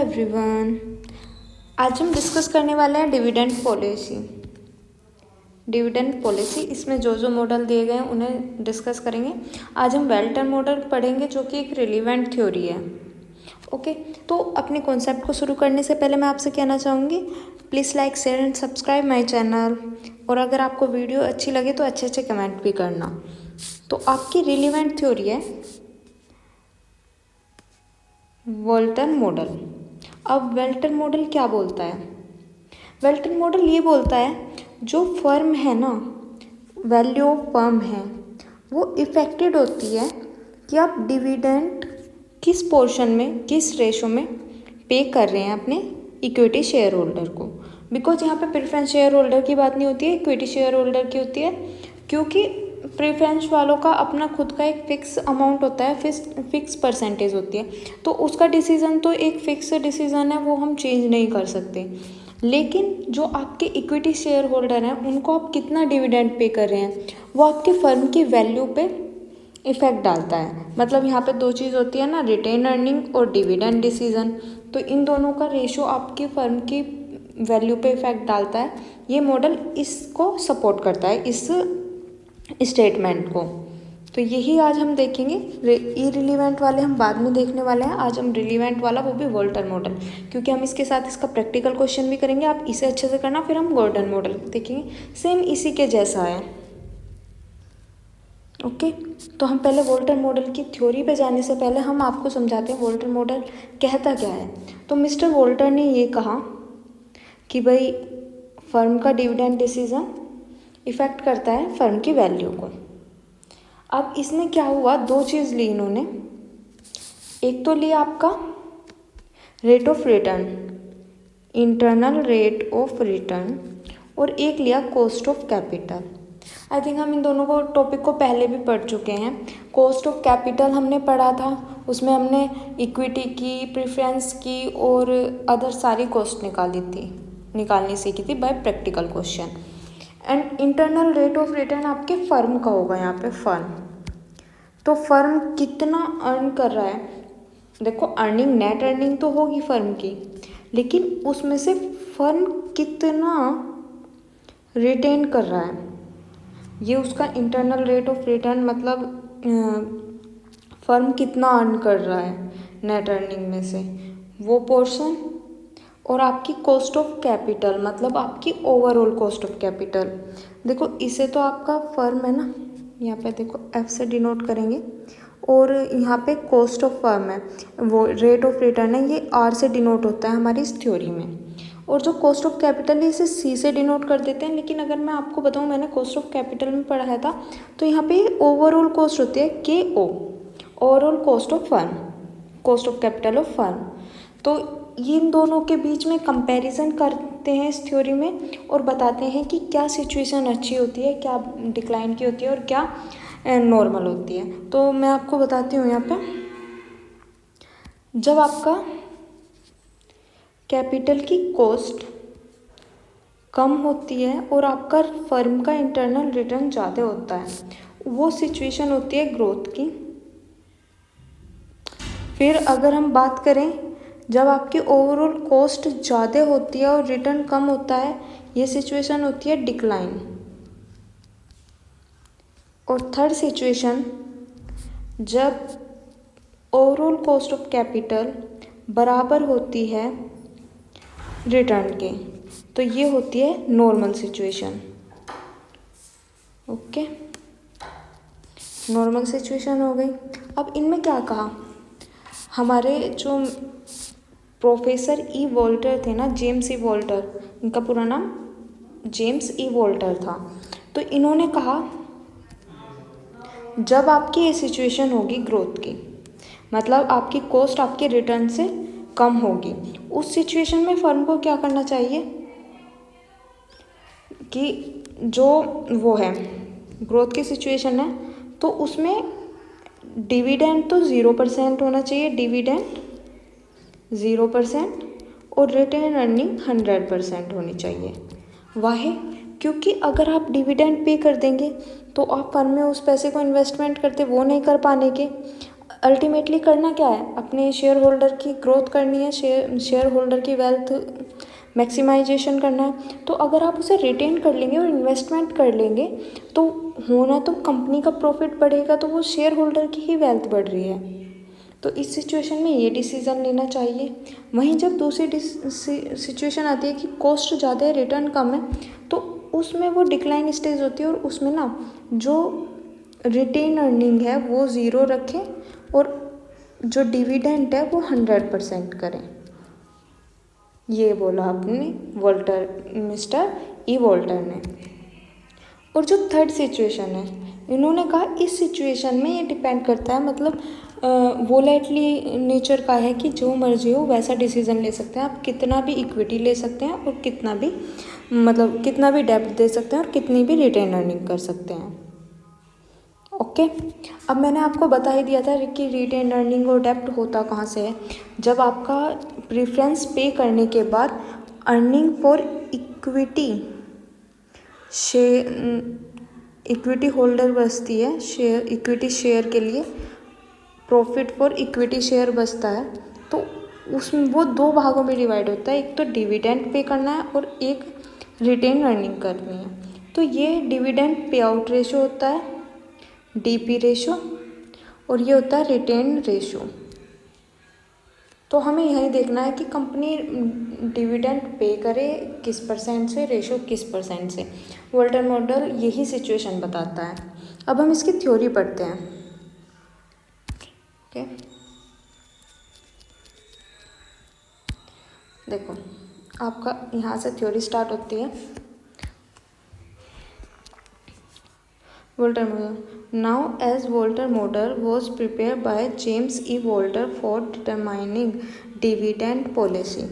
Everyone, आज हम discuss करने वाले हैं डिविडेंड पॉलिसी। इसमें जो जो मॉडल दिए गए हैं उन्हें डिस्कस करेंगे। आज हम वेल्टन मॉडल पढ़ेंगे जो कि एक रिलेवेंट थ्योरी है। ओके, तो अपने कॉन्सेप्ट को शुरू करने से पहले मैं आपसे कहना चाहूँगी, please like share and subscribe my channel. और अगर आपको वीडियो अच्छी लगे तो अच्छे अच्छे कमेंट भी करना। तो आपकी रिलेवेंट थ्योरी है वेल्टन मॉडल। अब वेल्टन मॉडल क्या बोलता है? वेल्टन मॉडल ये बोलता है जो फर्म है ना, वैल्यू ऑफ फर्म है, वो इफेक्टेड होती है कि आप डिविडेंड किस पोर्शन में, किस रेशो में पे कर रहे हैं अपने इक्विटी शेयर होल्डर को। बिकॉज यहाँ पे प्रेफरेंस शेयर होल्डर की बात नहीं होती है, इक्विटी शेयर होल्डर की होती है। क्योंकि प्रेफरेंस वालों का अपना खुद का एक फिक्स अमाउंट होता है, फिक्स परसेंटेज होती है, तो उसका डिसीज़न तो एक फिक्स डिसीज़न है, वो हम चेंज नहीं कर सकते। लेकिन जो आपके इक्विटी शेयर होल्डर हैं उनको आप कितना डिविडेंड पे कर रहे हैं वो आपके फर्म की वैल्यू पे इफेक्ट डालता है। मतलब यहाँ पे दो चीज़ होती है ना, रिटेन अर्निंग और डिविडेंड डिसीजन। तो इन दोनों का रेशो आपकी फर्म की वैल्यू पे इफेक्ट डालता है। ये मॉडल इसको सपोर्ट करता है, इस स्टेटमेंट को। तो यही आज हम देखेंगे। इरिलीवेंट वाले हम बाद में देखने वाले हैं, आज हम रिलीवेंट वाला, वो भी वेल्टन मॉडल, क्योंकि हम इसके साथ इसका प्रैक्टिकल क्वेश्चन भी करेंगे। आप इसे अच्छे से करना, फिर हम गॉर्डन मॉडल देखेंगे, सेम इसी के जैसा है। ओके, तो हम पहले वेल्टन मॉडल की थ्योरी पे जाने से पहले हम आपको समझाते हैं वेल्टन मॉडल कहता क्या है। तो मिस्टर वोल्टर ने ये कहा कि भाई फर्म का डिविडेंड डिसीजन इफेक्ट करता है फर्म की वैल्यू को। अब इसमें क्या हुआ, दो चीज़ ली इन्होंने। एक तो लिया आपका rate of return, internal rate of return, और एक लिया cost of capital. I think हम इन दोनों को टॉपिक को पहले भी पढ़ चुके हैं। कॉस्ट ऑफ कैपिटल हमने पढ़ा था, उसमें हमने इक्विटी की, प्रेफरेंस की और अदर सारी कॉस्ट निकालनी सीखी थी by practical question. And internal rate of return आपके फर्म का होगा यहाँ पे, फर्म। तो फर्म कितना अर्न कर रहा है, देखो अर्निंग, नेट अर्निंग तो होगी फर्म की, लेकिन उसमें से फर्म कितना रिटेन कर रहा है, ये उसका इंटरनल रेट ऑफ रिटर्न, मतलब फर्म कितना अर्न कर रहा है नेट अर्निंग में से, वो पोर्शन। और आपकी कॉस्ट ऑफ कैपिटल, मतलब आपकी ओवरऑल कॉस्ट ऑफ कैपिटल। देखो इसे तो आपका फर्म है ना, यहाँ पे देखो एफ से डिनोट करेंगे, और यहाँ पे कॉस्ट ऑफ फर्म है, वो रेट ऑफ रिटर्न है, ये आर से डिनोट होता है हमारी इस थ्योरी में। और जो कॉस्ट ऑफ कैपिटल है इसे सी से डिनोट कर देते हैं। लेकिन अगर मैं आपको बताऊँ, मैंने कॉस्ट ऑफ कैपिटल में पढ़ाया था, तो यहाँ पे ओवरऑल कॉस्ट होती है के ओ, overall cost of firm, cost of capital of firm. तो इन दोनों के बीच में कंपैरिजन करते हैं इस थ्योरी में, और बताते हैं कि क्या सिचुएशन अच्छी होती है, क्या डिक्लाइन की होती है, और क्या नॉर्मल होती है। तो मैं आपको बताती हूँ यहाँ पे, जब आपका कैपिटल की कॉस्ट कम होती है और आपका फर्म का इंटरनल रिटर्न ज़्यादा होता है, वो सिचुएशन होती है ग्रोथ की। फिर अगर हम बात करें, जब आपकी ओवरऑल कॉस्ट ज़्यादा होती है और रिटर्न कम होता है, ये सिचुएशन होती है डिक्लाइन। और थर्ड सिचुएशन, जब ओवरऑल कॉस्ट ऑफ कैपिटल बराबर होती है रिटर्न के, तो ये होती है normal situation. Okay, normal situation हो गई। अब इनमें क्या कहा, हमारे जो प्रोफेसर ई वोल्टर थे ना, जेम्स ई वोल्टर, इनका पूरा नाम जेम्स ई वोल्टर था। तो इन्होंने कहा जब आपकी ये सिचुएशन होगी ग्रोथ की, मतलब आपकी कॉस्ट आपके रिटर्न से कम होगी, उस सिचुएशन में फर्म को क्या करना चाहिए कि जो वो है ग्रोथ की सिचुएशन है, तो उसमें डिविडेंड तो 0% होना चाहिए, डिविडेंड 0% और रिटेन अर्निंग 100% होनी चाहिए। वाह, क्योंकि अगर आप डिविडेंड पे कर देंगे तो आप फर्म में उस पैसे को इन्वेस्टमेंट करते वो नहीं कर पाने के। अल्टीमेटली करना क्या है, अपने शेयर होल्डर की ग्रोथ करनी है, शेयर होल्डर की वेल्थ मैक्सिमाइजेशन करना है। तो अगर आप उसे रिटेन कर लेंगे और इन्वेस्टमेंट कर लेंगे तो होना तो कंपनी का प्रॉफिट बढ़ेगा, तो वो शेयर होल्डर की ही वेल्थ बढ़ रही है। तो इस सिचुएशन में ये डिसीज़न लेना चाहिए। वहीं जब दूसरी सिचुएशन आती है कि कॉस्ट ज़्यादा है रिटर्न कम है, तो उसमें वो डिक्लाइन स्टेज होती है और उसमें ना जो रिटेन अर्निंग है वो ज़ीरो रखें और जो डिविडेंड है वो 100% करें। ये बोला आपने मिस्टर ई वोल्टर ने। और जो थर्ड सिचुएशन है, इन्होंने कहा इस सिचुएशन में ये डिपेंड करता है, मतलब वोलेटली नेचर का है कि जो मर्जी हो वैसा डिसीजन ले सकते हैं आप, कितना भी इक्विटी ले सकते हैं और कितना भी डेब्ट दे सकते हैं और कितनी भी रिटेन अर्निंग कर सकते हैं। ओके, अब मैंने आपको बता ही दिया था कि रिटेन अर्निंग और डेब्ट होता कहाँ से है। जब आपका प्रेफरेंस पे करने के बाद अर्निंग फॉर इक्विटी होल्डर बचती है, इक्विटी शेयर के लिए प्रॉफिट फॉर इक्विटी शेयर बचता है, तो उसमें वो दो भागों में डिवाइड होता है, एक तो डिविडेंड पे करना है और एक रिटेन अर्निंग करनी है। तो ये डिविडेंड पे आउट रेशो होता है, डीपी रेशो, और ये होता है रिटेन रेशो। तो हमें यही देखना है कि कंपनी डिविडेंड पे करे किस परसेंट से, रेशो किस परसेंट से। वोल्टर मॉडल यही सिचुएशन बताता है। अब हम इसकी थ्योरी पढ़ते हैं। ओके, देखो आपका यहाँ से थ्योरी स्टार्ट होती है। Volter model. Now, as Volter model was prepared by James E. Volter for determining dividend policy,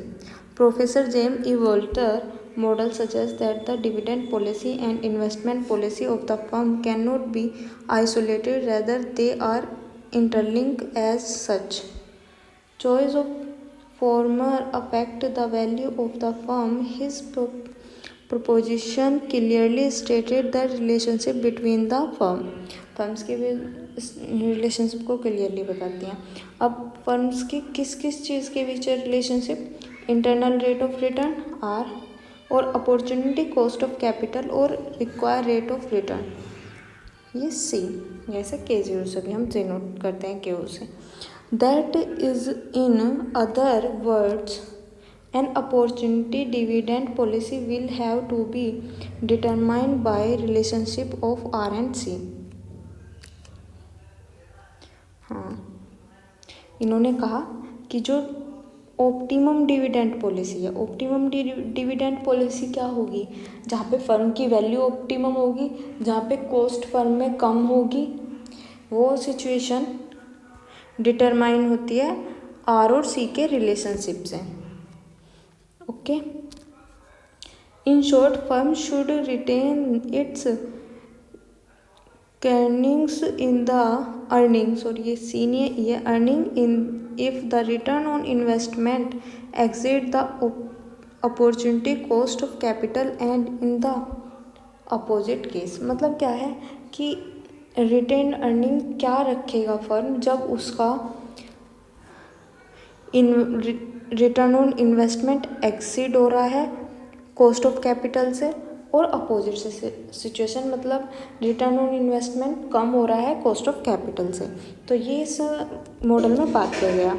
Professor James E. Volter model suggests that the dividend policy and investment policy of the firm cannot be isolated, rather they are interlinked. As such, choice of former affect the value of the firm. His proposition clearly stated the relationship between the firms की भी relationship को clearly बताती हैं। अब firms की किस किस चीज़ के बीच है relationship, internal rate of return r और अपॉर्चुनिटी कॉस्ट ऑफ कैपिटल और रिक्वायर रेट ऑफ रिटर्न ये सी, जैसे K0 से भी हम डिनोट करते हैं Q से। That is in other words an opportunity dividend policy will have to be determined by relationship of R and C। हाँ, इन्होंने कहा कि जो ऑप्टिमम डिविडेंड पॉलिसी है, ऑप्टिमम डिविडेंड पॉलिसी क्या होगी, जहाँ पे फर्म की वैल्यू ऑप्टिमम होगी, जहाँ पे कॉस्ट फर्म में कम होगी, वो सिचुएशन डिटरमाइन होती है आर और सी के रिलेशनशिप से। Okay, in short firm should retain its earnings in the earnings, और ये सीनियर ये earning in if the return on investment exceed the opportunity cost of capital and in the opposite case। मतलब क्या है कि retain earning क्या रखेगा firm जब उसका रिटर्न ऑन इन्वेस्टमेंट एक्सीड हो रहा है कॉस्ट ऑफ कैपिटल से, और अपोजिट से सिचुएशन मतलब रिटर्न ऑन इन्वेस्टमेंट कम हो रहा है कॉस्ट ऑफ कैपिटल से। तो ये इस मॉडल में बात किया गया।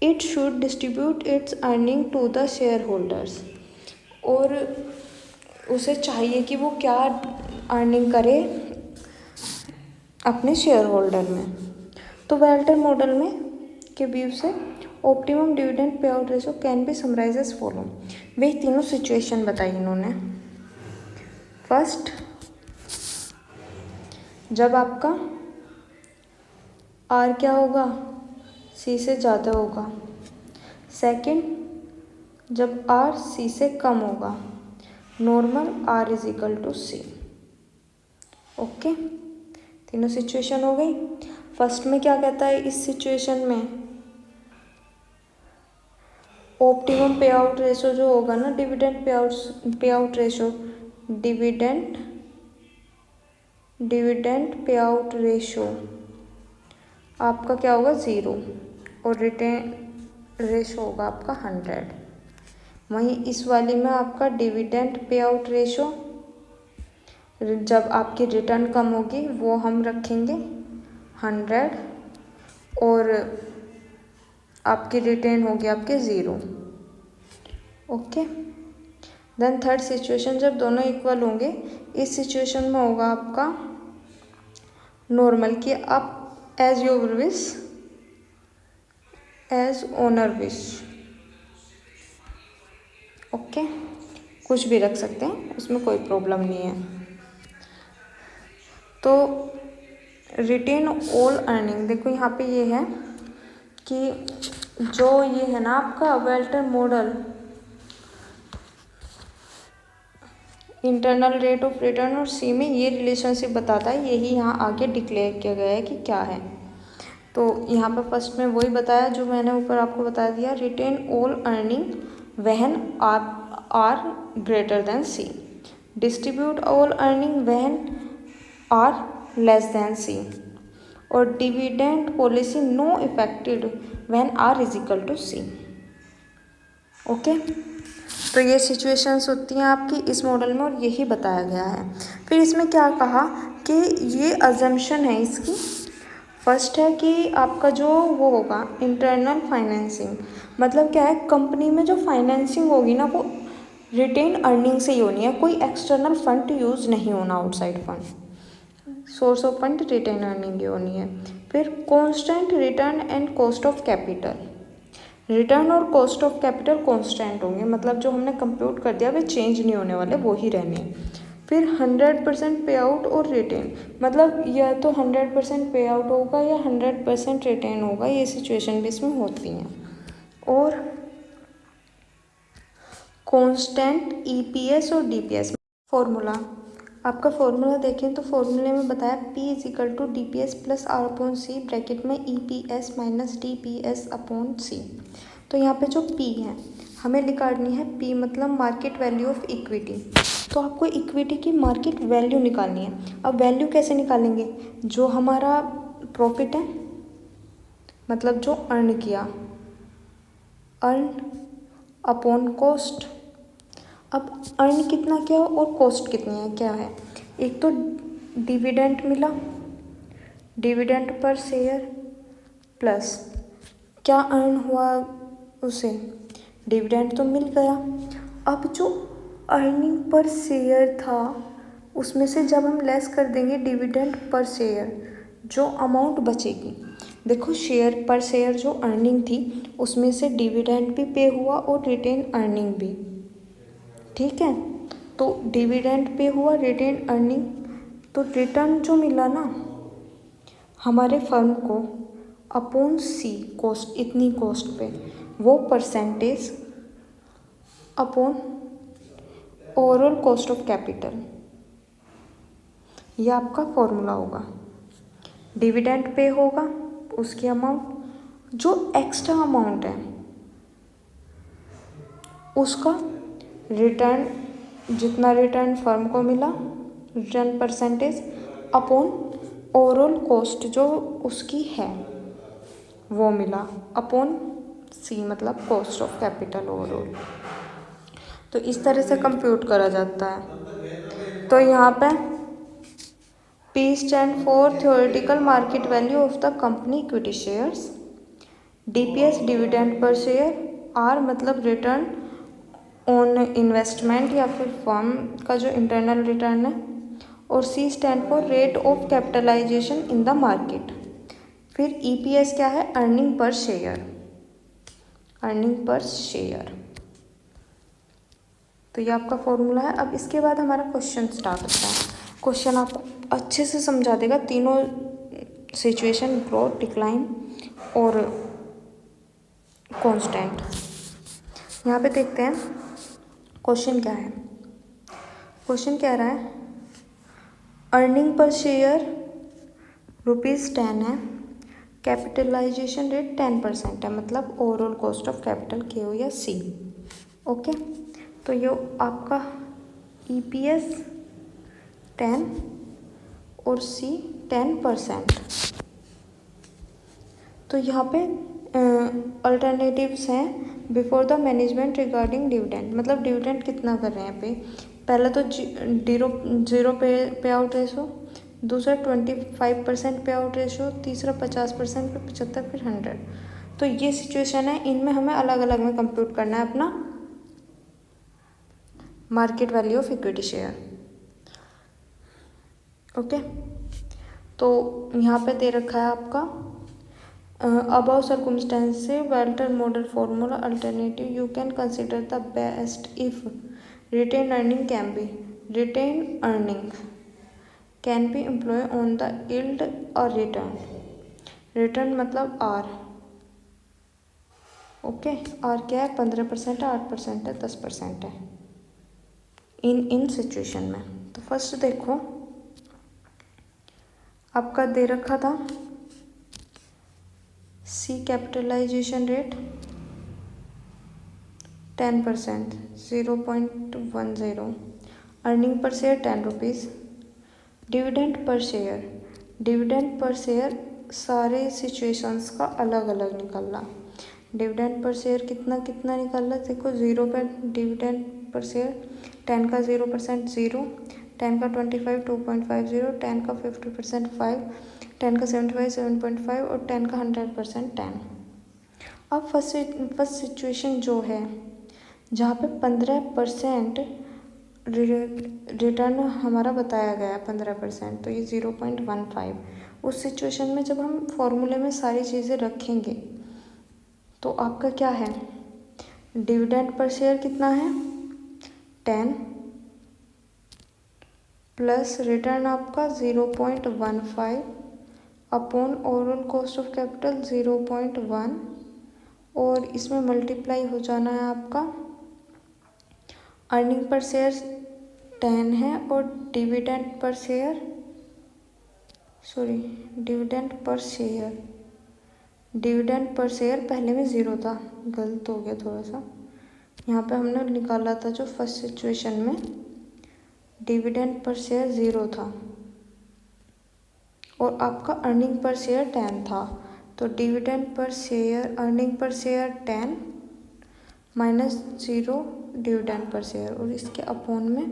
It should distribute its earning to the share holders, और उसे चाहिए कि वो क्या अर्निंग करे अपने शेयर होल्डर में। तो वोल्टर मॉडल में के व्यू से optimum dividend pay out ratio can be summarise as follow. वे तीनों सिचुएशन बताई इन्होंने। फर्स्ट, जब आपका आर क्या होगा, सी से ज़्यादा होगा। सेकंड, जब आर सी से कम होगा, normal r is equal to C. Okay, तीनों सिचुएशन हो गई। फर्स्ट में क्या कहता है, इस सिचुएशन में ऑप्टिमम पे आउट रेशो जो होगा ना, dividend pay out ratio, dividend pay out ratio आपका क्या होगा 0 और रिटेन रेशो होगा आपका 100। वहीं इस वाली में आपका डिविडेंड पे आउट रेशो, जब आपकी रिटर्न कम होगी वो हम रखेंगे 100 और आपकी रिटेन होगी आपके 0। ओके। देन थर्ड सिचुएशन, जब दोनों इक्वल होंगे, इस सिचुएशन में होगा आपका नॉर्मल कि आप as your wish as owner wish. Okay, कुछ भी रख सकते हैं, उसमें कोई प्रॉब्लम नहीं है। तो रिटेन ऑल अर्निंग, देखो यहाँ पे ये है कि जो ये है ना आपका welter model, internal rate of return और सी में ये रिलेशनशिप बताता है, यही यहाँ आगे डिक्लेयर किया गया है कि क्या है। तो यहाँ पर फर्स्ट में वही बताया जो मैंने ऊपर आपको बता दिया, retain all earning when R greater than C, distribute all earning when R less than C, और dividend policy no effected when R is equal to C. Okay, तो ये सिचुएशंस होती हैं आपकी इस मॉडल में और यही बताया गया है। फिर इसमें क्या कहा कि ये अजम्पशन है इसकी, फर्स्ट है कि आपका जो वो होगा इंटरनल फाइनेंसिंग, मतलब क्या है, कंपनी में जो फाइनेंसिंग होगी ना वो रिटेन अर्निंग से ही होनी है, कोई एक्सटर्नल फंड यूज़ नहीं होना, outside fund, source of fund retain earning ही होनी है। फिर constant return and cost of capital, return और कॉस्ट ऑफ कैपिटल कॉन्स्टेंट होंगे, मतलब जो हमने कंप्यूट कर दिया वे चेंज नहीं होने वाले, वो ही रहने हैं। फिर 100% पे आउट और रिटेन, मतलब या तो 100% पे आउट होगा या 100% रिटेन होगा, ये सिचुएशन भी इसमें होती हैं। और कांस्टेंट ईपीएस और डीपीएस फॉर्मूला, आपका फॉर्मूला देखें तो फॉर्मूले में बताया P is equal to D P S plus R upon C, bracket में E P S minus D P S upon C. तो यहाँ पे जो P है हमें निकालनी है, P मतलब मार्केट वैल्यू ऑफ इक्विटी, तो आपको इक्विटी की मार्केट वैल्यू निकालनी है। अब वैल्यू कैसे निकालेंगे, जो हमारा प्रॉफिट है मतलब जो अर्न किया, अर्न अपॉन कॉस्ट। अब अर्न कितना किया और कॉस्ट कितनी है क्या है, एक तो डिविडेंड मिला, डिविडेंड पर शेयर प्लस क्या अर्न हुआ उसे, डिविडेंड तो मिल गया। अब जो अर्निंग पर शेयर था उसमें से जब हम लेस कर देंगे डिविडेंड पर शेयर, जो अमाउंट बचेगी, देखो शेयर पर शेयर जो अर्निंग थी उसमें से डिविडेंड भी पे हुआ और रिटेन अर्निंग भी, ठीक है। तो डिविडेंड पे हुआ, रिटेन अर्निंग, तो रिटर्न जो मिला ना हमारे फर्म को अपॉन सी कॉस्ट, इतनी कॉस्ट पे, वो percentage upon overall cost of capital, ये आपका फॉर्मूला होगा। डिविडेंड पे होगा उसकी अमाउंट, जो एक्स्ट्रा अमाउंट है उसका रिटर्न, जितना रिटर्न फर्म को मिला return percentage upon overall cost जो उसकी है वो मिला, अपॉन सी मतलब कॉस्ट ऑफ कैपिटल ओवरऑल। तो इस तरह से कंप्यूट करा जाता है। तो यहाँ पे P stand for theoretical market value of the company equity shares, DPS dividend per share, R मतलब रिटर्न ऑन इन्वेस्टमेंट या फिर फर्म का जो इंटरनल रिटर्न है, और C stand for rate of capitalization in the market. फिर EPS क्या है, earning per share, earning per share. तो ये आपका फॉर्मूला है। अब इसके बाद हमारा क्वेश्चन स्टार्ट होता है। क्वेश्चन आपको अच्छे से समझा देगा तीनों सिचुएशन, ग्रोथ, डिक्लाइन और कांस्टेंट। यहाँ पे देखते हैं क्वेश्चन क्या है। क्वेश्चन कह रहा है अर्निंग पर शेयर ₹10 है, कैपिटलाइजेशन रेट 10% है, मतलब overall cost of capital KO या C। ओके, तो ये आपका EPS 10 और C 10%। तो यहाँ पे अल्टरनेटिव्स हैं before the management regarding dividend, मतलब डिविडेंड कितना कर रहे हैं पे। पहला तो जीरो पे आउट रेशो, दूसरा 25% पे आउट रेशो, तीसरा 50%, फिर 75, फिर 100। तो ये सिचुएशन है, इनमें हमें अलग अलग में कंप्यूट करना है अपना market value of equity share. Okay, तो यहाँ पे दे रखा है आपका above circumstances Walter model formula alternative you can consider the best if retained earning can be employed on the yield or return मतलब R। ओके, R क्या है, 15% है, 8% है, 10% है इन सिचुएशन में। तो फर्स्ट देखो आपका दे रखा था C capitalization rate 10%, 0.10, earning per share 10 rupees, dividend per share सारे सिचुएशंस का अलग अलग निकालना। डिविडेंड पर शेयर कितना कितना निकालना, देखो 0 पर डिविडेंड पर शेयर 10 का 0% 0, 10 का 25 2.50, 10 का 50% 5, 10 का 75 7.5 और 10 का 100% 10। अब फर्स्ट सिचुएशन जो है जहाँ पे 15% रिटर्न हमारा बताया गया है 15%, तो ये 0.15। उस सिचुएशन में जब हम फॉर्मूले में सारी चीज़ें रखेंगे तो आपका क्या है, डिविडेंड पर शेयर कितना है 10 प्लस रिटर्न आपका 0.15 upon overall cost of capital 0.1, और इसमें मल्टीप्लाई हो जाना है आपका अर्निंग पर शेयर 10 है और डिविडेंड पर शेयर पहले में 0 था, गलत हो गया थोड़ा सा। यहाँ पे हमने निकाला था जो फर्स्ट सिचुएशन में डिविडेंड पर शेयर 0 था और आपका अर्निंग पर शेयर 10 था। तो earning per share 10 minus 0 dividend per share, और इसके अपॉन में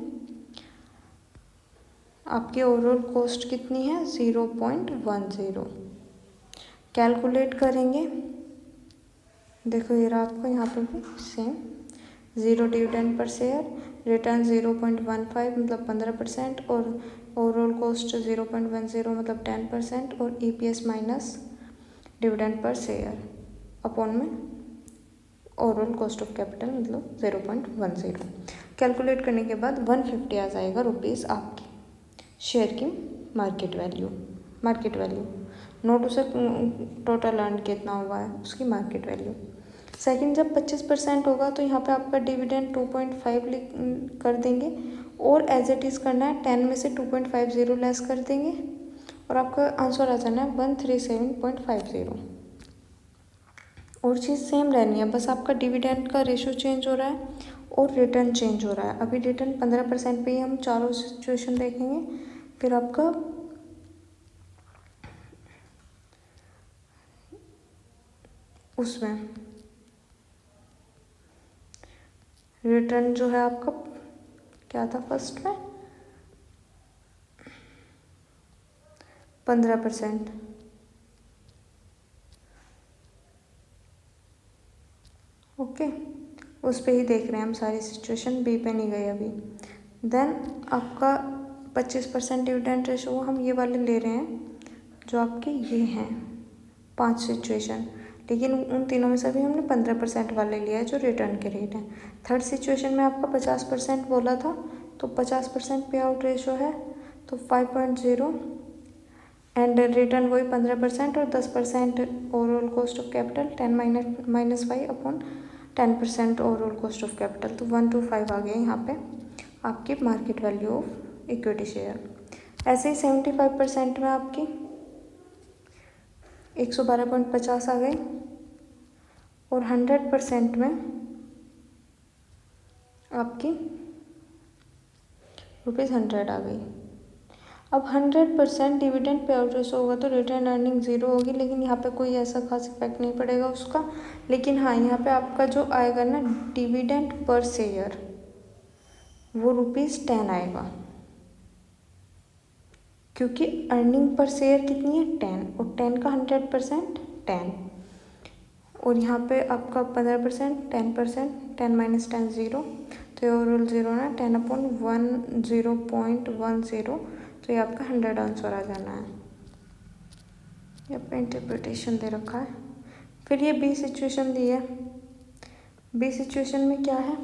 आपकी ओवरऑल कॉस्ट कितनी है 0.10। कैलकुलेट करेंगे, देखो ये रहा आपको यहाँ पर भी same 0 dividend per share, return 0.15 मतलब 15% और ओवरऑल कॉस्ट 0.10 मतलब 10% और EPS minus dividend per share upon में ओवरऑल कॉस्ट ऑफ कैपिटल मतलब 0.10। कैलकुलेट करने के बाद 150 आ जाएगा रुपीज़ आपकी शेयर की मार्केट वैल्यू, नोट उसे टोटल अर्न कितना हुआ है उसकी मार्केट वैल्यू। सेकंड, जब 25% होगा तो यहाँ पे आपका डिविडेंड 2.5 कर देंगे और एज इट इज़ करना है, 10 में से 2.50 लेस कर देंगे और आपका आंसर आ जाना है 137.50। और चीज़ सेम रहनी है, बस आपका डिविडेंड का रेशो चेंज हो रहा है और रिटर्न चेंज हो रहा है। अभी रिटर्न 15% पे ही हम चारों सिचुएशन देखेंगे, फिर आपका उसमें रिटर्न जो है आपका क्या था फर्स्ट में 15%। ओके, उस पे ही देख रहे हैं हम सारी सिचुएशन, बी पे नहीं गए अभी। देन आपका 25% डिविडेंड रेशो हम ये वाले ले रहे हैं जो आपके ये हैं 5 सिचुएशन, लेकिन उन तीनों में से भी हमने 15% वाले लिया है जो रिटर्न के रेट हैं। थर्ड सिचुएशन में आपका 50% बोला था, तो 50% पे आउट रेशो है तो 5.0 एंड रिटर्न वही 15% और 10% overall cost of capital 10 minus 5 upon 10% overall cost of capital, तो 125 आ गए यहाँ पे आपकी market value of equity share. ऐसे ही 75% में आपकी 112.50 आ गई और 100% में आपकी ₹100 आ गई। अब 100% डिविडेंड पे आउट रेशो होगा तो रिटर्न अर्निंग ज़ीरो होगी, लेकिन यहाँ पे कोई ऐसा खास इफेक्ट नहीं पड़ेगा उसका। लेकिन हाँ, यहाँ पे आपका जो आएगा ना डिविडेंड पर शेयर, वो ₹10 आएगा, क्योंकि अर्निंग पर शेयर कितनी है 10, और 10 का 100% 10, और यहाँ पे आपका 15% 10%, 10 - 10 0, तो ये ओवरऑल ज़ीरो ना, 10/1 0.10, तो ये आपका 100 आंसर आ जाना है। ये आपका इंटरप्रिटेशन दे रखा है। फिर ये बी सिचुएशन दी है। बी सिचुएशन में क्या है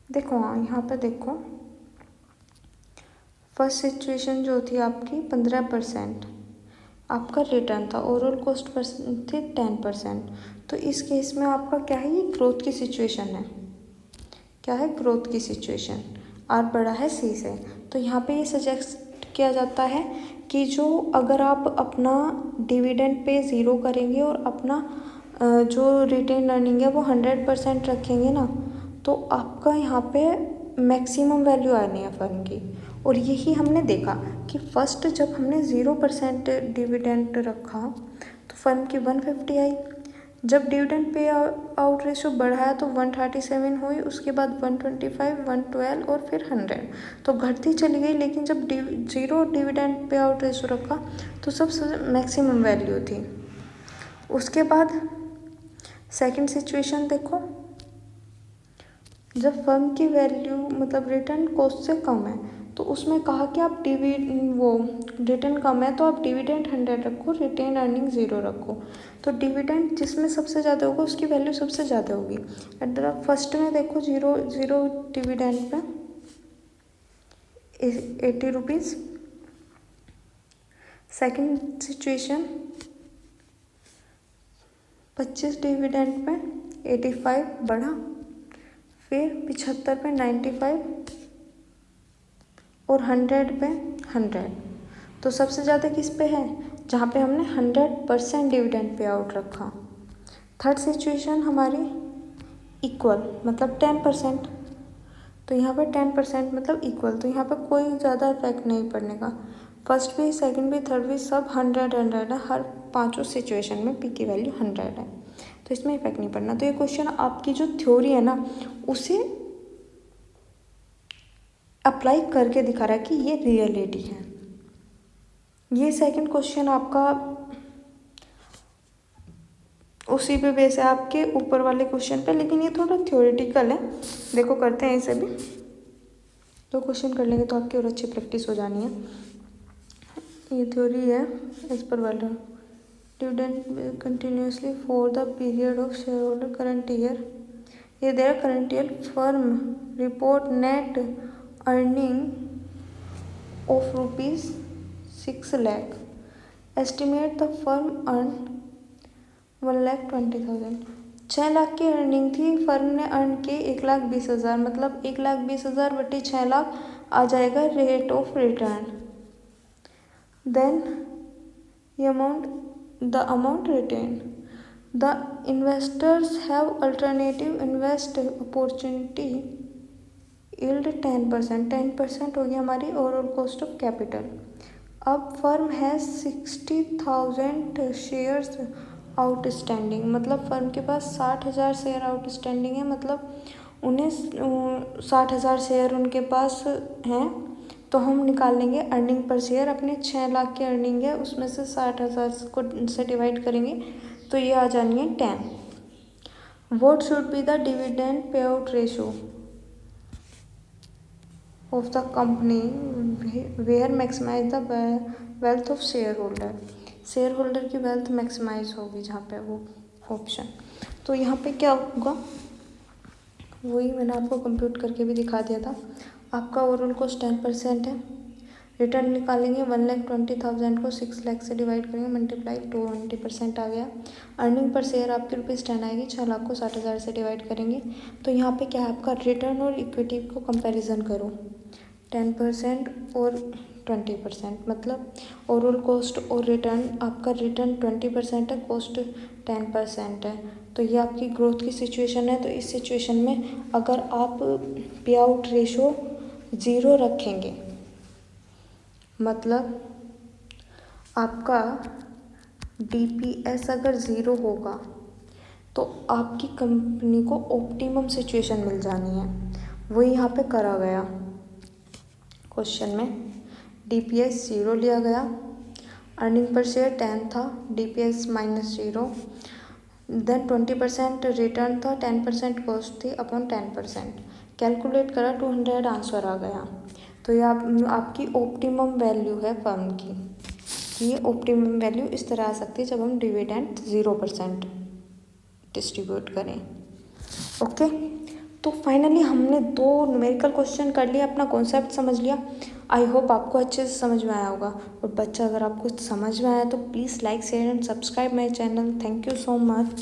देखो, हाँ यहाँ पे देखो, फर्स्ट सिचुएशन जो थी आपकी 15% आपका रिटर्न था, ओवरऑल कॉस्ट थी 10%। तो इस केस में आपका क्या है, ये ग्रोथ की सिचुएशन है। क्या है, ग्रोथ की सिचुएशन। आर बड़ा है सी से, तो यहाँ पे ये सजेस्ट किया जाता है कि जो अगर आप अपना डिविडेंड पे ज़ीरो करेंगे और अपना जो रिटेन अर्निंग है वो 100% रखेंगे ना, तो आपका यहाँ पे मैक्सिमम वैल्यू आनी है फर्म की। और यही हमने देखा कि फर्स्ट जब हमने 0% डिविडेंड रखा तो फर्म की 150 आई, जब डिविडेंड पे आउट रेशो बढ़ाया तो 137 हुई, उसके बाद 125, 112 और फिर 100, तो घटती चली गई। लेकिन जब zero dividend pay out ratio रखा तो सबसे मैक्सिमम वैल्यू थी। उसके बाद सेकंड सिचुएशन देखो, जब फर्म की वैल्यू मतलब रिटर्न कॉस्ट से कम है, तो उसमें कहा कि आप रिटर्न कम है तो आप डिविडेंड 100 रखो, रिटेन अर्निंग 0 रखो। तो डिविडेंड जिसमें सबसे ज़्यादा होगा उसकी वैल्यू सबसे ज़्यादा होगी। एट द फर्स्ट में देखो zero dividend pay 80 rupees. Second situation 25 dividend pay 85 बढ़ा, फिर 75 पे 95 और 100 पे 100। तो सबसे ज़्यादा किस पे है, जहाँ पे हमने 100% डिविडेंड पे आउट रखा। थर्ड सिचुएशन हमारी इक्वल मतलब 10%, तो यहाँ पे 10% मतलब इक्वल, तो यहाँ पे कोई ज़्यादा इफेक्ट नहीं पड़ने का। फर्स्ट भी, सेकंड भी, थर्ड भी सब 100 है, हर पांचों सिचुएशन में पी की वैल्यू 100 है, तो इसमें इफेक्ट नहीं पड़ना। तो ये क्वेश्चन आपकी जो थ्योरी है ना उसे अप्लाई करके दिखा रहा है कि ये रियलिटी है। ये सेकंड क्वेश्चन आपका उसी पे बेस है आपके ऊपर वाले क्वेश्चन पे, लेकिन ये थोड़ा थ्योरेटिकल है। देखो करते हैं इसे भी, दो क्वेश्चन कर लेंगे तो आपकी और अच्छी प्रैक्टिस हो जानी है। ये थ्योरी है as per value dividend continuously for the period of share holder current year. ये दे रहा current year firm report net earning of ₹6 lakh, estimate the firm earn 1,20,000। 6 lakh की अर्निंग थी, फर्म ने अर्न के 1,20,000, मतलब 1,20,000 बटे 6 लाख आ जाएगा rate of return. Then the amount retained, the investors have alternative invest opportunity, yield 10%, 10% हो गई हमारी ओवरऑल कॉस्ट ऑफ कैपिटल। अब फर्म हैज़ 60,000 शेयर्स आउटस्टैंडिंग, मतलब फर्म के पास 60,000 शेयर आउटस्टैंडिंग है, मतलब उन्हें 60,000 शेयर उनके पास हैं। तो हम निकाल लेंगे अर्निंग पर शेयर, अपने 6 लाख की अर्निंग है उसमें से 60,000 को से डिवाइड करेंगे तो ये आ जानी है 10। What should be the dividend pay out ratio of the company where maximize the wealth of share holder की वेल्थ मैक्सिमाइज होगी जहाँ पे वो ऑप्शन। तो यहाँ पे क्या होगा वही मैंने आपको कंप्यूट करके भी दिखा दिया था। आपका ओवरऑल कॉस्ट 10% है, रिटर्न निकालेंगे 1,20,000 को 6 लाख से डिवाइड करेंगे, मल्टीप्लाई 20% आ गया। अर्निंग पर शेयर आपकी ₹10 आएगी, 6 लाख को 60,000 से डिवाइड करेंगे। तो यहाँ पे क्या है आपका रिटर्न और इक्विटी को कंपैरिजन करो, 10% और 20%, मतलब ओवरऑल कॉस्ट और रिटर्न, आपका रिटर्न 20% है, कॉस्ट 10% है। तो ये आपकी ग्रोथ की सिचुएशन है। तो इस सिचुएशन में अगर आप पे आउट रेशो 0 रखेंगे, मतलब आपका DPS अगर 0 होगा तो आपकी कंपनी को ऑप्टिमम सिचुएशन मिल जानी है। वो यहाँ पे करा गया क्वेश्चन में। DPS 0 लिया गया, अर्निंग पर शेयर 10 था, DPS -0, देन 20% रिटर्न था, 10% कॉस्ट थी अपॉन 10%। कैलकुलेट करा, 200 आंसर आ गया। तो ये आपकी ऑप्टिमम वैल्यू है फर्म की। ये ऑप्टिमम वैल्यू इस तरह आ सकती है जब हम डिविडेंड 0% डिस्ट्रीब्यूट करें। ओके, तो फाइनली हमने 2 न्यूमेरिकल क्वेश्चन कर लिया, अपना कॉन्सेप्ट समझ लिया। आई होप आपको अच्छे से समझ में आया होगा। और बच्चा, अगर आपको समझ में आया तो please like share and subscribe my channel. Thank you so much.